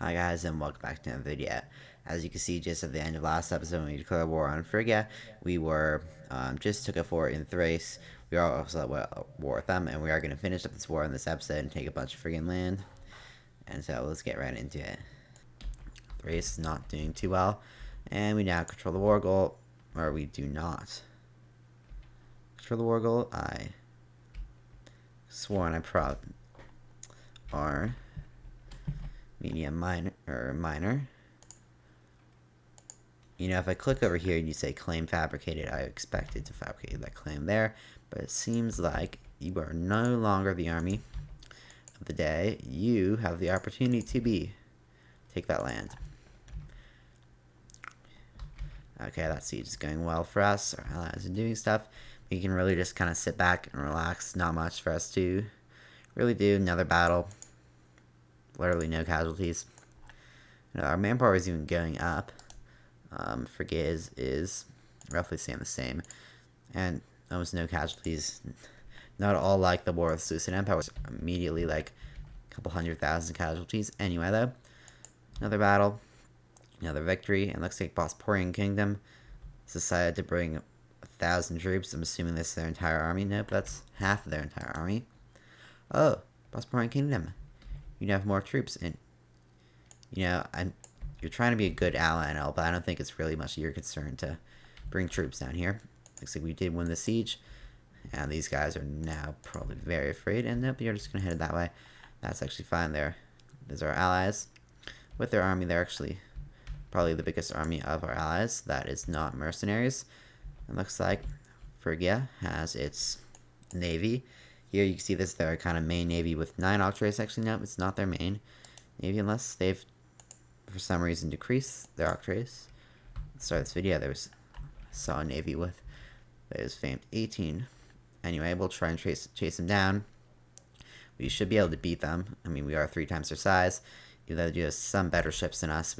Hi guys, and welcome back to another video. As you can see, just at the end of last episode when we declared war on Phrygia, we were just took a fort in Thrace. We are also at war with them, and we are going to finish up this war in this episode and take a bunch of friggin' land. And so let's get right into it. Thrace is not doing too well, and we now control the war goal, or we do not control the war goal. I sworn I are medium minor. You know, if I click over here and you say claim fabricated, I expected to fabricate that claim there, but it seems like you are no longer the army of the day. You have the opportunity to take that land. Okay, that siege is going well for us. Our allies are doing stuff. We can really just kind of sit back and relax. Not much for us to really do. Another battle. Literally no casualties. You know, our manpower is even going up. Phrygia is roughly staying the same. And almost no casualties. Not all like the war with the Seleucid Empire was immediately like a couple 100,000 casualties. Anyway, though, another battle, another victory, and looks like Bosporan Kingdom decided to bring 1,000 troops. I'm assuming this is their entire army. Nope, that's half of their entire army. Oh, Bosporan Kingdom, you have more troops, and you know you're trying to be a good ally and all, but I don't think it's really much of your concern to bring troops down here. Looks like we did win the siege, and these guys are now probably very afraid, and nope, you're just going to head that way. That's actually fine there. These are our allies. With their army, they're actually probably the biggest army of our allies. That is not mercenaries. It looks like Phrygia has its navy. Here you can see this is their kind of main navy with 9 octrays. Actually, no, it's not their main navy unless they've for some reason decreased their octrays. At the start of this video, saw a navy with those famed 18. Anyway, we'll try and chase them down. We should be able to beat them. I mean, we are 3 times their size. Even though they do have some better ships than us,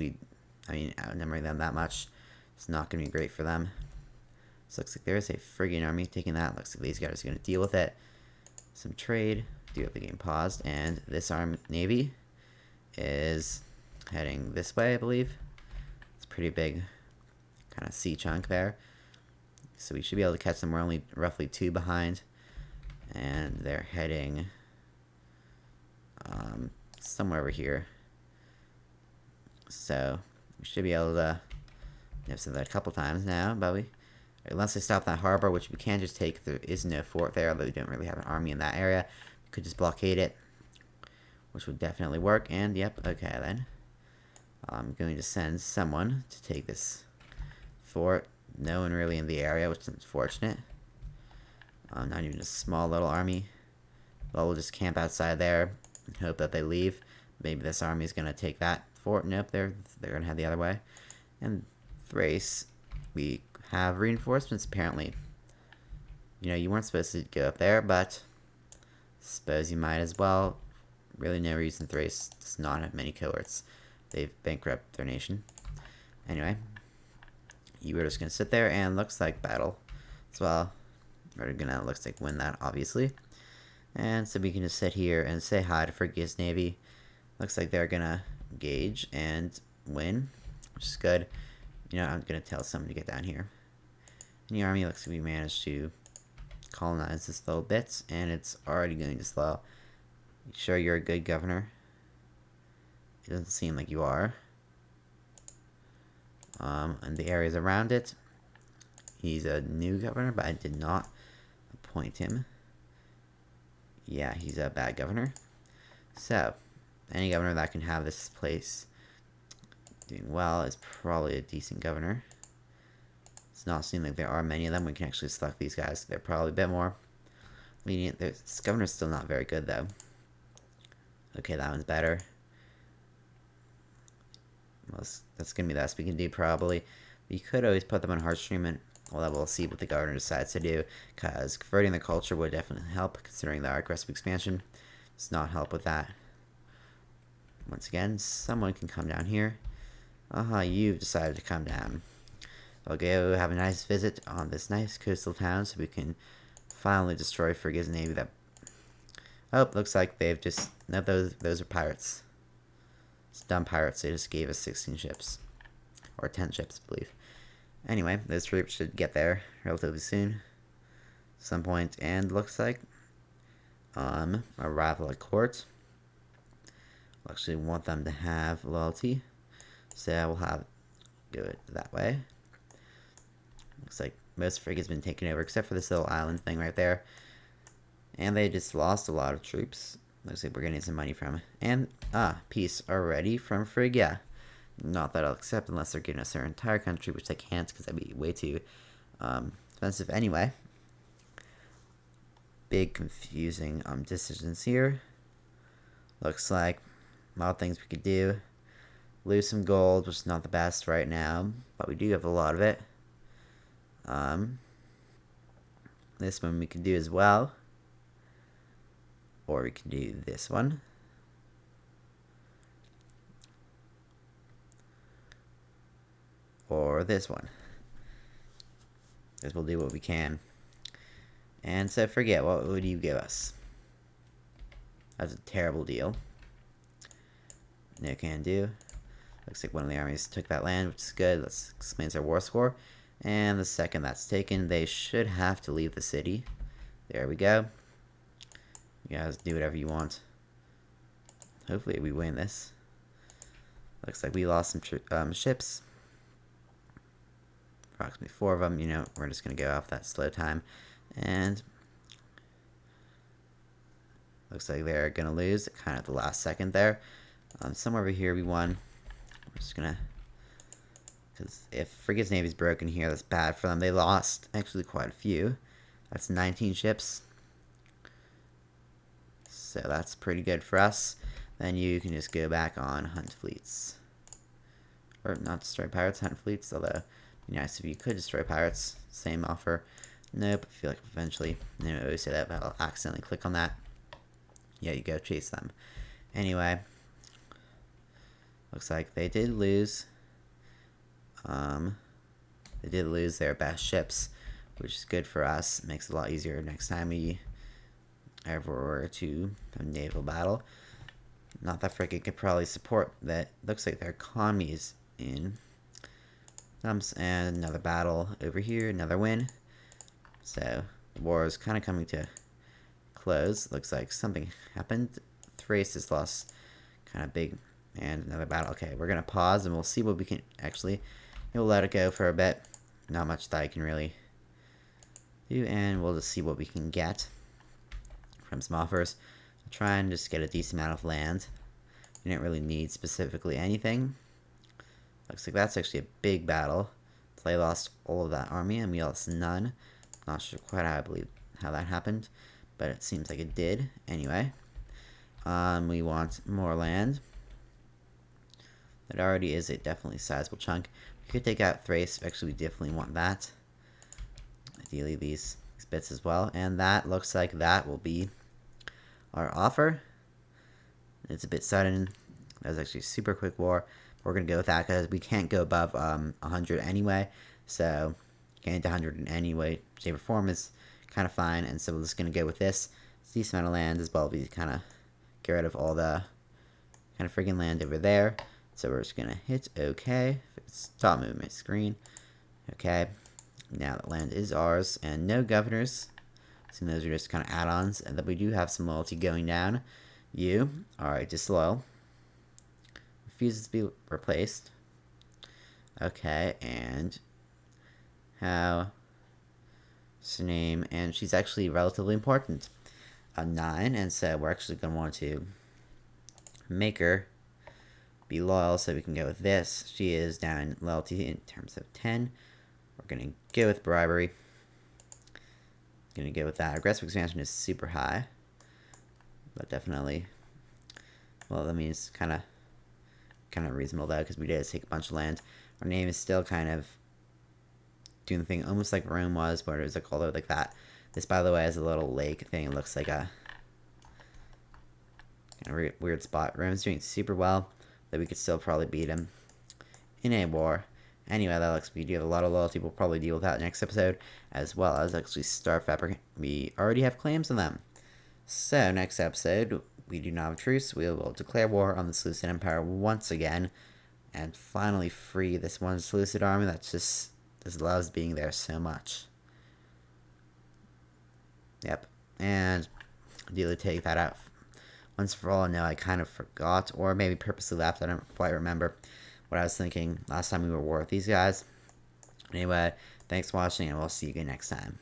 outnumbering them that much, it's not going to be great for them. So looks like there is a Phrygian army taking that. Looks like these guys are going to deal with it. Some trade. Do have the game paused, and this navy is heading this way, I believe. It's a pretty big kind of sea chunk there. So we should be able to catch them. We're only roughly 2 behind. And they're heading somewhere over here. So we should be able to. I've said that a couple times now, but unless they stop that harbor, which we can just take. There is no fort there, although we don't really have an army in that area. We could just blockade it, which would definitely work. And yep, okay then. I'm going to send someone to take this fort. No one really in the area, which is unfortunate. Not even a small little army. Well, we'll just camp outside there and hope that they leave. Maybe this army is going to take that fort. Nope, they're going to head the other way. And Thrace, we have reinforcements apparently. You know, you weren't supposed to go up there, but suppose you might as well. Really no reason Thrace does not have many cohorts. They've bankrupted their nation. Anyway, you were just going to sit there, and looks like battle as well. We're going to, looks like, win that, obviously. And so we can just sit here and say hi to Phrygia's navy. Looks like they're going to engage and win, which is good. You know, I'm going to tell someone to get down here. And the army looks like we managed to colonize this little bit, and it's already going to slow. You sure you're a good governor? It doesn't seem like you are. And the areas around it, he's a new governor, but I did not appoint him. Yeah, he's a bad governor. So, any governor that can have this place doing well is probably a decent governor. It's not seeming like there are many of them. We can actually select these guys. They're probably a bit more lenient. This governor's still not very good, though. Okay, that one's better. Well, that's going to be the best we can do, probably. We could always put them on hard streaming. Well, we'll see what the governor decides to do, because converting the culture would definitely help, considering the aggressive expansion does not help with that. Once again, someone can come down here. You've decided to come down. We'll go have a nice visit on this nice coastal town, so we can finally destroy Phrygia's navy. Oh, looks like they've just... No, those are pirates. It's dumb pirates, they just gave us 16 ships. Or 10 ships, I believe. Anyway, those troops should get there relatively soon. Some point, and looks like arrival at court. We'll actually want them to have loyalty. So we'll have go it that way. Looks like most Phrygia's been taken over except for this little island thing right there. And they just lost a lot of troops. Looks like we're getting some money from it. And peace already from Phrygia. Not that I'll accept unless they're giving us their entire country, which they can't because that'd be way too expensive anyway. Big confusing decisions here. Looks like a lot of things we could do. Lose some gold, which is not the best right now, but we do have a lot of it. This one we can do as well. Or we can do this one. Or this one. Because we'll do what we can. And so forget, what would you give us? That's a terrible deal. No can do. Looks like one of the armies took that land, which is good. Let's explain our war score. And the second that's taken, they should have to leave the city. There we go. You guys do whatever you want. Hopefully we win this. Looks like we lost some ships. Approximately 4 of them. You know, we're just going to go off that slow time. And looks like they're going to lose kind of at the last second there. Somewhere over here we won. We're just going to... Because if Phrygia's Navy's broken here, that's bad for them. They lost actually quite a few. That's 19 ships. So that's pretty good for us. Then you can just go back on hunt fleets. Or not destroy pirates, hunt fleets. Although, it'd be nice if you could destroy pirates. Same offer. Nope, I feel like eventually, I always say that, but I'll accidentally click on that. Yeah, you go chase them. Anyway, looks like they did lose. They did lose their best ships, which is good for us. It makes it a lot easier next time we ever were to have a naval battle. Not that Phrygia could probably support that. Looks like their economy is in dumps, and another battle over here, another win. So the war is kind of coming to close. Looks like something happened. Thrace has lost kind of big, and another battle. Okay, we're gonna pause and we'll see what we can actually. We'll let it go for a bit. Not much that I can really do, and we'll just see what we can get from some offers. I'll try and just get a decent amount of land. We didn't really need specifically anything. Looks like that's actually a big battle. They lost all of that army, and we lost none. Not sure quite how that happened, but it seems like it did. Anyway, we want more land. It already is a definitely sizable chunk. We could take out Thrace. Actually, we definitely want that. Ideally, these bits as well. And that looks like that will be our offer. It's a bit sudden. That was actually a super quick war. We're going to go with that because we can't go above 100 anyway. So getting to 100 in any way, shape, or form is kind of fine. And so we're just going to go with this. It's a decent amount of land as well. We kind of get rid of all the kind of friggin' land over there. So we're just going to hit OK. Stop moving my screen. Okay. Now that land is ours. And no governors. So those are just kind of add-ons. And then we do have some loyalty going down. You are disloyal. Refuses to be replaced. Okay. And how... What's her name? And she's actually relatively important. A 9. And so we're actually going to want to make her be loyal, so we can go with this. She is down in loyalty in terms of 10. We're going to go with bribery. Going to go with that. Aggressive expansion is super high. But definitely, well, that means kind of reasonable though, because we did take a bunch of land. Our name is still kind of doing the thing almost like Rome was, but it was like all over like that. This, by the way, has a little lake thing. It looks like a kind of weird spot. Rome's doing super well. That we could still probably beat him in a war. Anyway, that looks like we do have a lot of loyalty. We'll probably deal with that next episode, as well as actually Star Fabric. We already have claims on them. So next episode, we do not have a truce. We will declare war on the Seleucid Empire once again, and finally free this one Seleucid army that just loves being there so much. Yep, and ideally take that out once for all. No, I kind of forgot, or maybe purposely left. I don't quite remember what I was thinking last time we were at war with these guys. Anyway, thanks for watching, and we'll see you again next time.